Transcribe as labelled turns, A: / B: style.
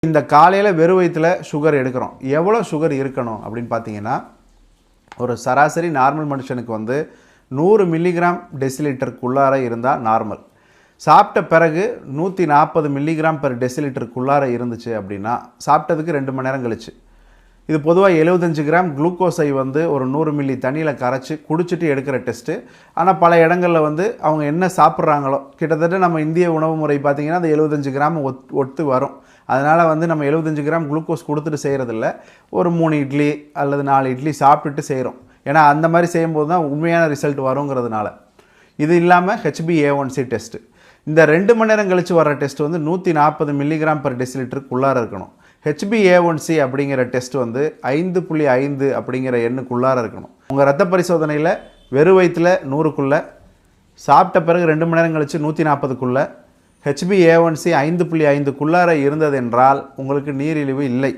A: இந்த காலையில் வெறும் வயிற்றில் சுகர் எடுக்கிறோம். எவ்வளோ சுகர் இருக்கணும் அப்படின்னு பார்த்தீங்கன்னா, ஒரு சராசரி நார்மல் மனுஷனுக்கு 100 மில்லிகிராம் டெசிலிட்டருக்குள்ளார இருந்தால் நார்மல். சாப்பிட்ட பிறகு 140 மில்லிகிராம் பெர் டெசிலிட்டருக்குள்ளார இருந்துச்சு அப்படின்னா, சாப்பிட்டதுக்கு 2 மணி நேரம் கழிச்சு. இது பொதுவாக 75 கிராம் குளுக்கோஸை ஒரு 100 மில்லி தண்ணியில் கரைச்சி குடிச்சிட்டு எடுக்கிற டெஸ்ட்டு. ஆனால் பல இடங்களில் அவங்க என்ன சாப்பிட்றாங்களோ, கிட்டத்தட்ட நம்ம இந்திய உணவு முறை பார்த்திங்கன்னா அந்த 75 கிராம் ஒத்து வரும். அதனால் நம்ம 75 கிராம் குளுக்கோஸ் கொடுத்துட்டு செய்கிறதில்ல. ஒரு 3 இட்லி அல்லது 4 இட்லி சாப்பிட்டுட்டு செய்கிறோம். ஏன்னா அந்த மாதிரி செய்யும்போது தான் உண்மையான ரிசல்ட் வருங்கிறதுனால. இது இல்லாமல் HbA1c டெஸ்ட்டு. இந்த 2 மணி நேரம் கழித்து வர டெஸ்ட் 140 மில்லிகிராம் பெர் டெசிலிட்டருக்குள்ளார இருக்கணும். HbA1c அப்படிங்கிற டெஸ்ட் 5.5 அப்படிங்கிற எண்ணுக்குள்ளார இருக்கணும். உங்கள் ரத்த பரிசோதனையில் வெறும் வயிற்றில் 100க்குள்ளே, சாப்பிட்ட பிறகு 2 மணி நேரம் கழித்து 140க்குள்ளே, HbA1c 5.5க்குள்ளார இருந்தது என்றால் உங்களுக்கு நீரிழிவு இல்லை.